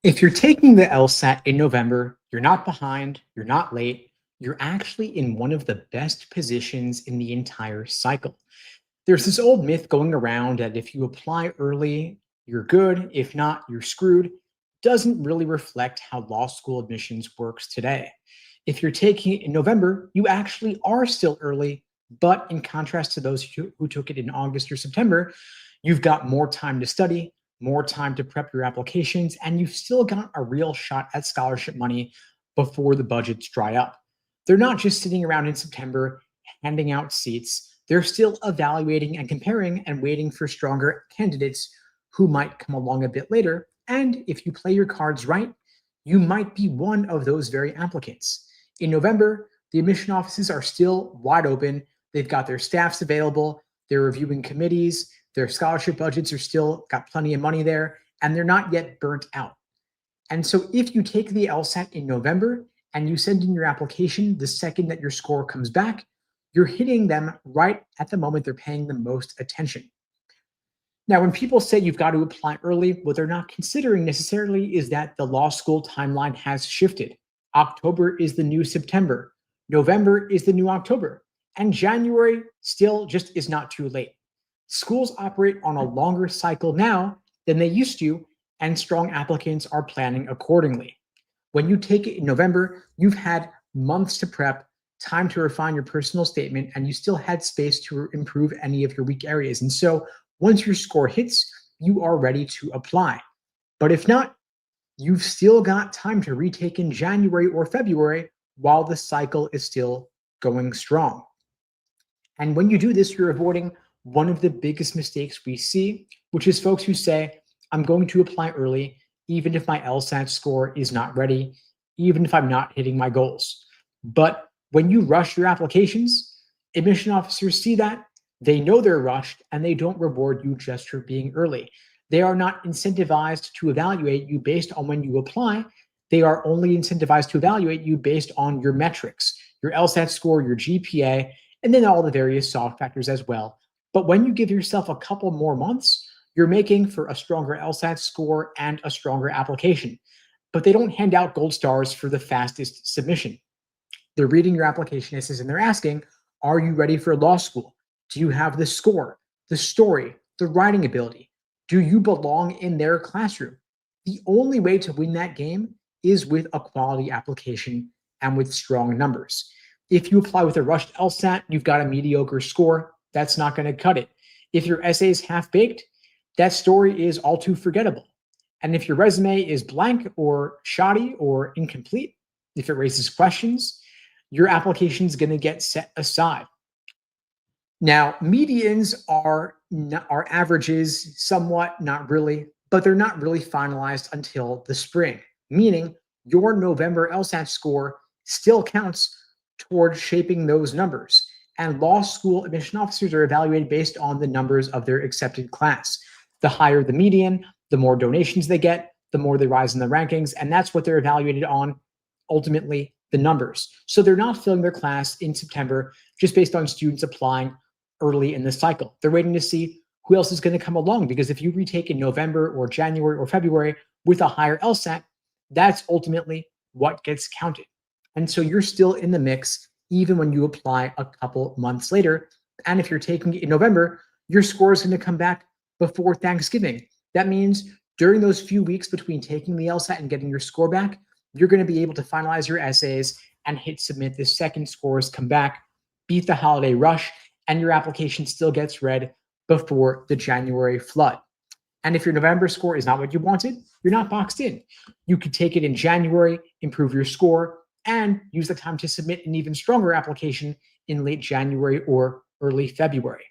If you're taking the LSAT in November, you're not behind, you're not late, you're actually in one of the best positions in the entire cycle. There's this old myth going around that if you apply early, you're good. If not, you're screwed. Doesn't really reflect how law school admissions works today. If you're taking it in November, you actually are still early, but in contrast to those who took it in August or September, you've got more time to study, more time to prep your applications, and you've still got a real shot at scholarship money before the budgets dry up. They're not just sitting around in September handing out seats. They're still evaluating and comparing and waiting for stronger candidates who might come along a bit later. And if you play your cards right, you might be one of those very applicants. In November, the admission offices are still wide open. They've got their staffs available. They're reviewing committees. Their scholarship budgets are still got plenty of money there, and they're not yet burnt out. And so if you take the LSAT in November and you send in your application the second that your score comes back, you're hitting them right at the moment they're paying the most attention. Now, when people say you've got to apply early, what they're not considering necessarily is that the law school timeline has shifted. October is the new September. November is the new October. And January still just is not too late. Schools operate on a longer cycle now than they used to, and strong applicants are planning accordingly. When you take it in November, you've had months to prep, time to refine your personal statement, and you still had space to improve any of your weak areas. And so once your score hits, you are ready to apply. But if not, you've still got time to retake in January or February while the cycle is still going strong. And when you do this, you're avoiding one of the biggest mistakes we see, which is folks who say, I'm going to apply early, even if my LSAT score is not ready, even if I'm not hitting my goals. But when you rush your applications, admission officers see that, they know they're rushed, and they don't reward you just for being early. They are not incentivized to evaluate you based on when you apply. They are only incentivized to evaluate you based on your metrics, your LSAT score, your GPA, and then all the various soft factors as well. But when you give yourself a couple more months, you're making for a stronger LSAT score and a stronger application. But they don't hand out gold stars for the fastest submission. They're reading your application essays and they're asking, are you ready for law school? Do you have the score, the story, the writing ability? Do you belong in their classroom? The only way to win that game is with a quality application and with strong numbers. If you apply with a rushed LSAT, you've got a mediocre score. That's not going to cut it. If your essay is half-baked, that story is all too forgettable. And if your resume is blank or shoddy or incomplete, if it raises questions, your application is going to get set aside. Now, medians are averages, somewhat, not really, but they're not really finalized until the spring, meaning your November LSAT score still counts towards shaping those numbers. And law school admission officers are evaluated based on the numbers of their accepted class. The higher the median, the more donations they get, the more they rise in the rankings, and that's what they're evaluated on, ultimately, the numbers. So they're not filling their class in September just based on students applying early in the cycle. They're waiting to see who else is going to come along, because if you retake in November or January or February with a higher LSAT, that's ultimately what gets counted. And so you're still in the mix even when you apply a couple months later. And if you're taking it in November, your score is going to come back before Thanksgiving. That means during those few weeks between taking the LSAT and getting your score back, you're going to be able to finalize your essays and hit submit the second scores come back, beat the holiday rush, and your application still gets read before the January flood. And if your November score is not what you wanted, you're not boxed in. You could take it in January, improve your score, and use the time to submit an even stronger application in late January or early February.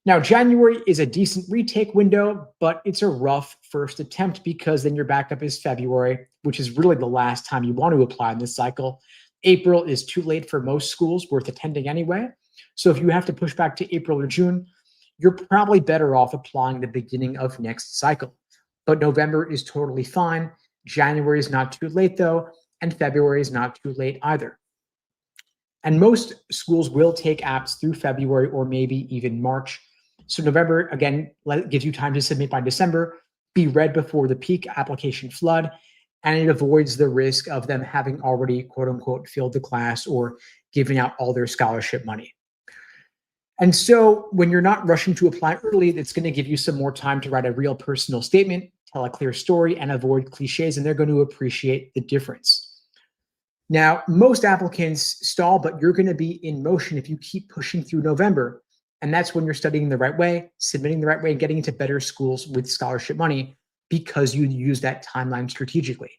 Now, January is a decent retake window, but it's a rough first attempt because then your backup is February, which is really the last time you want to apply in this cycle. April is too late for most schools worth attending anyway. So if you have to push back to April or June, you're probably better off applying the beginning of next cycle. But November is totally fine. January is not too late though, and February is not too late either. And most schools will take apps through February or maybe even March. So November, again, gives you time to submit by December, be read before the peak application flood, and it avoids the risk of them having already, quote unquote, filled the class or given out all their scholarship money. And so when you're not rushing to apply early, it's going to give you some more time to write a real personal statement, tell a clear story, and avoid cliches, and they're going to appreciate the difference. Now, most applicants stall, but you're going to be in motion if you keep pushing through November. And that's when you're studying the right way, submitting the right way, and getting into better schools with scholarship money because you use that timeline strategically.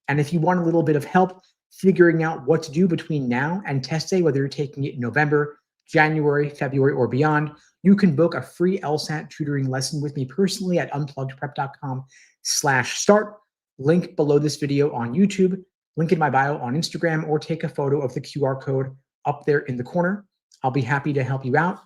And if you want a little bit of help figuring out what to do between now and test day, whether you're taking it in November, January, February, or beyond, you can book a free LSAT tutoring lesson with me personally at unpluggedprep.com/start. Link below this video on YouTube, link in my bio on Instagram, or take a photo of the QR code up there in the corner. I'll be happy to help you out.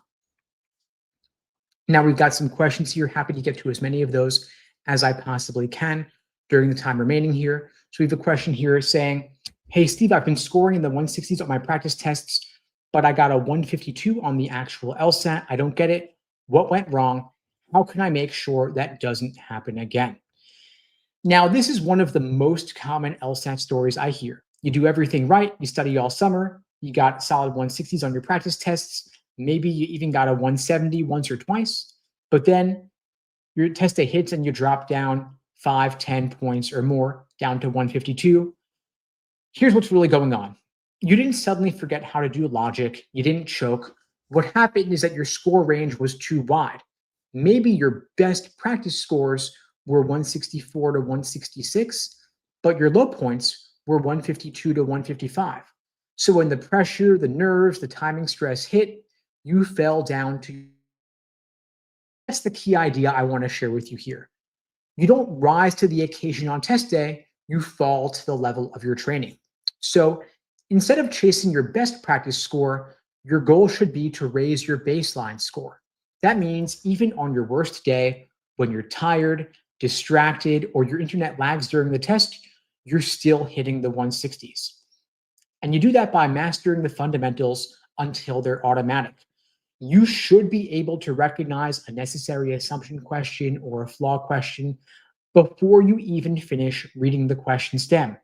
Now we've got some questions here. Happy to get to as many of those as I possibly can during the time remaining here. So we have a question here saying, hey, Steve, I've been scoring in the 160s on my practice tests, but I got a 152 on the actual LSAT. I don't get it. What went wrong? How can I make sure that doesn't happen again? Now, this is one of the most common LSAT stories I hear. You do everything right. You study all summer. You got solid 160s on your practice tests. Maybe you even got a 170 once or twice, but then your test day hits and you drop down 5, 10 points or more down to 152. Here's what's really going on. You didn't suddenly forget how to do logic. You didn't choke. What happened is that your score range was too wide. Maybe your best practice scores were 164 to 166, but your low points were 152 to 155. So when the pressure, the nerves, the timing stress hit, you fell down to. That's the key idea I want to share with you here. You don't rise to the occasion on test day, you fall to the level of your training. So instead of chasing your best practice score, your goal should be to raise your baseline score. That means even on your worst day, when you're tired, distracted, or your internet lags during the test, you're still hitting the 160s. And you do that by mastering the fundamentals until they're automatic. You should be able to recognize a necessary assumption question or a flaw question before you even finish reading the question stem.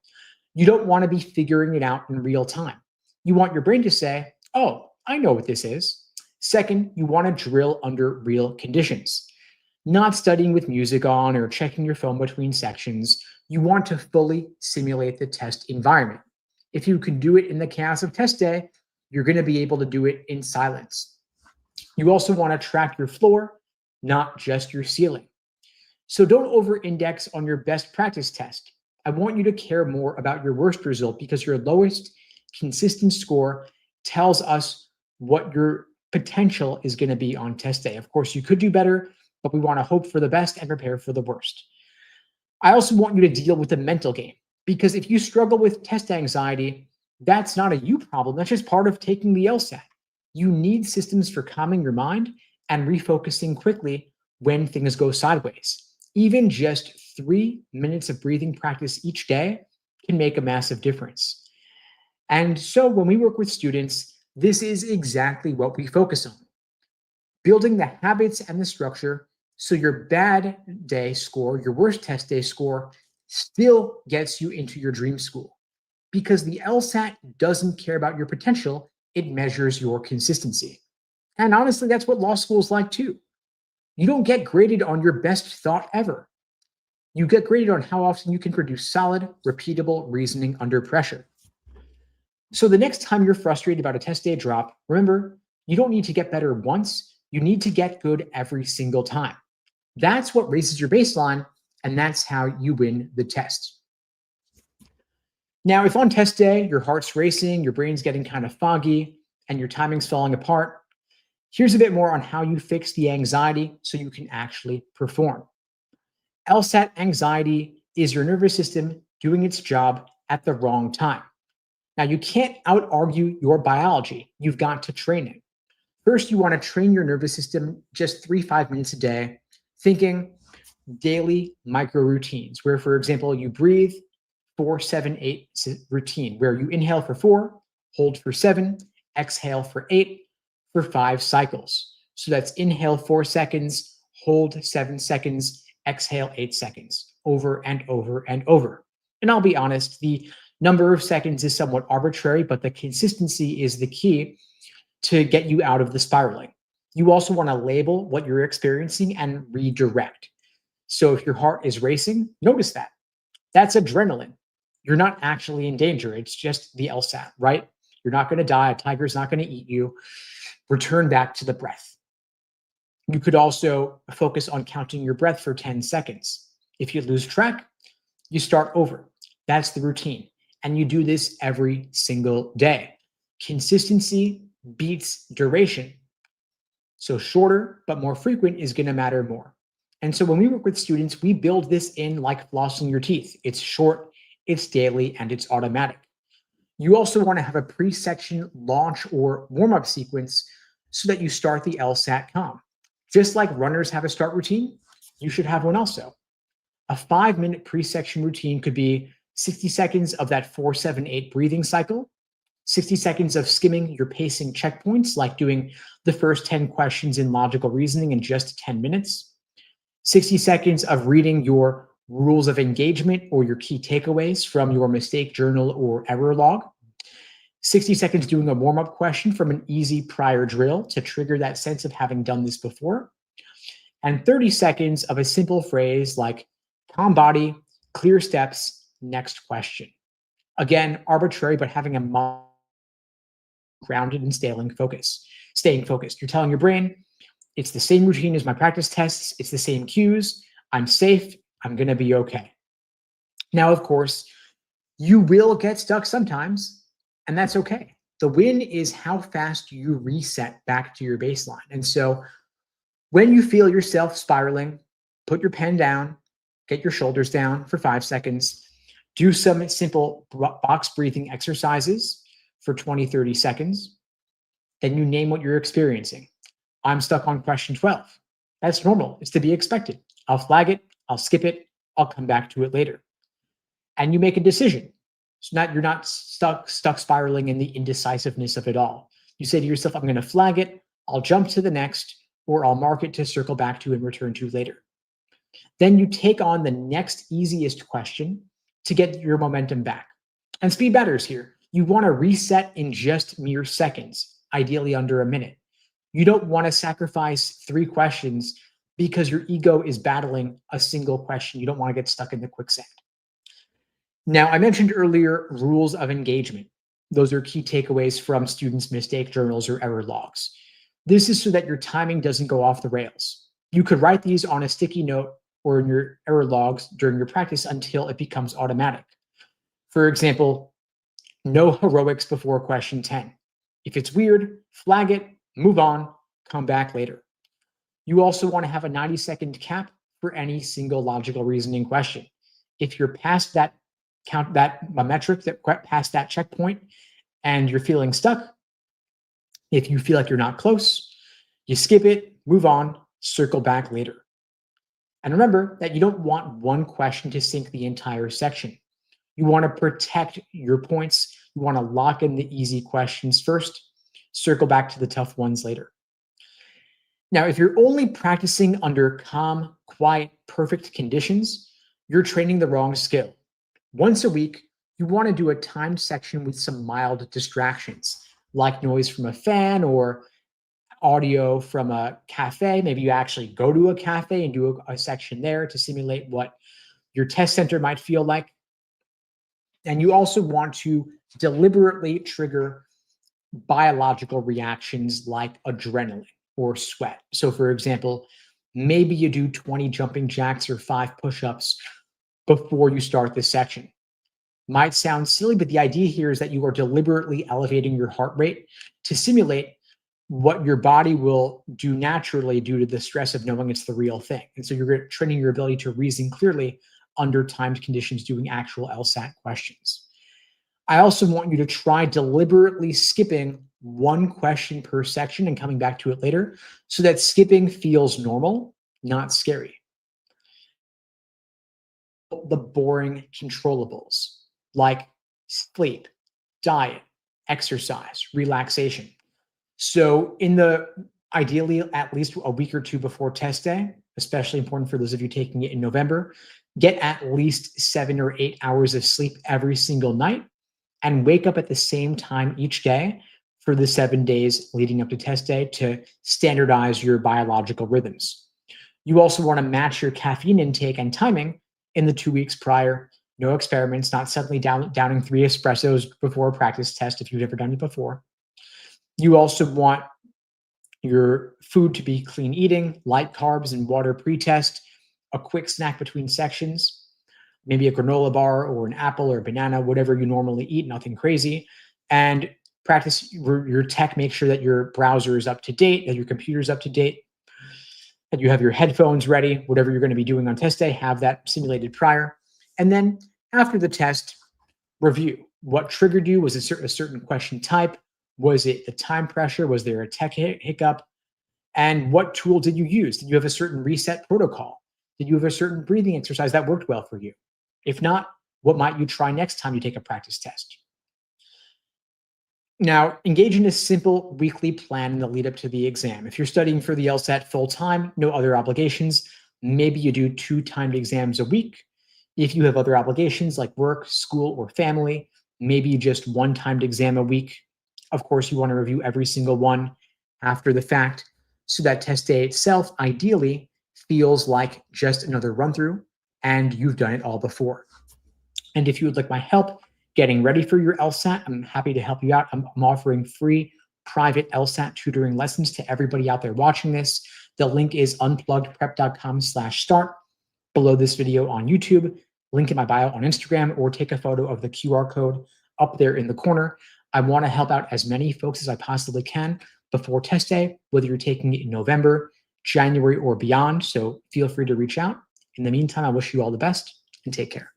You don't want to be figuring it out in real time. You want your brain to say, oh, I know what this is. Second, you want to drill under real conditions. Not studying with music on or checking your phone between sections. You want to fully simulate the test environment. If you can do it in the chaos of test day, you're going to be able to do it in silence. You also want to track your floor, not just your ceiling. So don't over-index on your best practice test. I want you to care more about your worst result because your lowest consistent score tells us what your potential is going to be on test day. Of course, you could do better, but we want to hope for the best and prepare for the worst. I also want you to deal with the mental game because if you struggle with test anxiety, that's not a you problem. That's just part of taking the LSAT. You need systems for calming your mind and refocusing quickly when things go sideways. Even just 3 minutes of breathing practice each day can make a massive difference. And so when we work with students, this is exactly what we focus on. Building the habits and the structure so your bad day score, your worst test day score, still gets you into your dream school. Because the LSAT doesn't care about your potential, it measures your consistency. And honestly, that's what law school is like too. You don't get graded on your best thought ever. You get graded on how often you can produce solid, repeatable reasoning under pressure. So the next time you're frustrated about a test day drop, remember, you don't need to get better once, you need to get good every single time. That's what raises your baseline, and that's how you win the test. Now, if on test day, your heart's racing, your brain's getting kind of foggy, and your timing's falling apart, here's a bit more on how you fix the anxiety so you can actually perform. LSAT anxiety is your nervous system doing its job at the wrong time. Now, you can't out-argue your biology. You've got to train it. First, you want to train your nervous system just 3-5 minutes a day, thinking daily micro routines, where, for example, you breathe 4-7-8 routine, where you inhale for 4, hold for 7, exhale for 8 for 5 cycles. So that's inhale 4 seconds, hold 7 seconds, exhale 8 seconds, over and over and over. And I'll be honest, the number of seconds is somewhat arbitrary, but the consistency is the key to get you out of the spiraling. You also want to label what you're experiencing and redirect. So if your heart is racing, notice that. That's adrenaline. You're not actually in danger. It's just the LSAT, right? You're not going to die. A tiger's not going to eat you. Return back to the breath. You could also focus on counting your breath for 10 seconds. If you lose track, you start over. That's the routine. And you do this every single day. Consistency beats duration. So shorter but more frequent is going to matter more. And so when we work with students, we build this in like flossing your teeth. It's short, it's daily, and it's automatic. You also want to have a pre-section launch or warm-up sequence so that you start the LSAT calm. Just like runners have a start routine, you should have one also. A 5-minute pre-section routine could be 60 seconds of that 4-7-8 breathing cycle, 60 seconds of skimming your pacing checkpoints, like doing the first 10 questions in logical reasoning in just 10 minutes, 60 seconds of reading your rules of engagement or your key takeaways from your mistake journal or error log, 60 seconds doing a warm-up question from an easy prior drill to trigger that sense of having done this before, and 30 seconds of a simple phrase like calm body, clear steps, next question. Again, arbitrary, but having a grounded and staying focused. You're telling your brain, it's the same routine as my practice tests. It's the same cues. I'm safe. I'm going to be okay. Now, of course, you will get stuck sometimes, and that's okay. The win is how fast you reset back to your baseline. And so when you feel yourself spiraling, put your pen down, get your shoulders down for 5 seconds, do some simple box breathing exercises for 20, 30 seconds. Then you name what you're experiencing. I'm stuck on question 12. That's normal. It's to be expected. I'll flag it. I'll skip it. I'll come back to it later. And you make a decision. So you're not stuck spiraling in the indecisiveness of it all. You say to yourself, I'm going to flag it. I'll jump to the next, or I'll mark it to circle back to and return to later. Then you take on the next easiest question to get your momentum back. And speed matters here. You want to reset in just mere seconds, ideally under a minute. You don't want to sacrifice 3 questions because your ego is battling a single question. You don't want to get stuck in the quicksand. Now, I mentioned earlier rules of engagement. Those are key takeaways from students' mistake journals or error logs. This is so that your timing doesn't go off the rails. You could write these on a sticky note or in your error logs during your practice until it becomes automatic. For example, no heroics before question 10. If it's weird, flag it, move on, come back later. You also want to have a 90-second cap for any single logical reasoning question. If you're past that metric, past that checkpoint, and you're feeling stuck, if you feel like you're not close, you skip it, move on, circle back later. And remember that you don't want one question to sink the entire section. You want to protect your points. You want to lock in the easy questions first, circle back to the tough ones later. Now, if you're only practicing under calm, quiet, perfect conditions, you're training the wrong skill. Once a week, you want to do a timed section with some mild distractions, like noise from a fan or audio from a cafe. Maybe you actually go to a cafe and do a section there to simulate what your test center might feel like. And you also want to deliberately trigger biological reactions like adrenaline or sweat. So for example, maybe you do 20 jumping jacks or 5 push-ups before you start this section. Might sound silly, but the idea here is that you are deliberately elevating your heart rate to simulate what your body will do naturally due to the stress of knowing it's the real thing. And so you're training your ability to reason clearly under timed conditions doing actual LSAT questions. I also want you to try deliberately skipping 1 question per section and coming back to it later so that skipping feels normal, not scary. The boring controllables like sleep, diet, exercise, relaxation. So ideally at least a week or 2 before test day, especially important for those of you taking it in November. Get at least 7 or 8 hours of sleep every single night and wake up at the same time each day for the 7 days leading up to test day to standardize your biological rhythms. You also want to match your caffeine intake and timing in the 2 weeks prior. No experiments, not suddenly downing 3 espressos before a practice test if you've never done it before. You also want your food to be clean eating, light carbs and water pre-test, a quick snack between sections, maybe a granola bar or an apple or a banana, whatever you normally eat, nothing crazy. And practice your tech, make sure that your browser is up to date, that your computer is up to date, that you have your headphones ready, whatever you're going to be doing on test day, have that simulated prior. And then after the test, review. What triggered you? Was it a certain question type? Was it the time pressure? Was there a tech hiccup? And what tool did you use? Did you have a certain reset protocol? Did you have a certain breathing exercise that worked well for you? If not, what might you try next time you take a practice test? Now, engage in a simple weekly plan in the lead up to the exam. If you're studying for the LSAT full time, no other obligations, maybe you do 2 timed exams a week. If you have other obligations like work, school, or family, maybe just 1 timed exam a week. Of course, you want to review every single one after the fact, so that test day itself ideally feels like just another run through and you've done it all before. And if you would like my help getting ready for your LSAT, I'm happy to help you out. I'm offering free private LSAT tutoring lessons to everybody out there watching this. The link is unpluggedprep.com/start below this video on YouTube, link in my bio on Instagram, or take a photo of the QR code up there in the corner. I want to help out as many folks as I possibly can before test day, whether you're taking it in November, January, or beyond. So feel free to reach out. In the meantime, I wish you all the best and take care.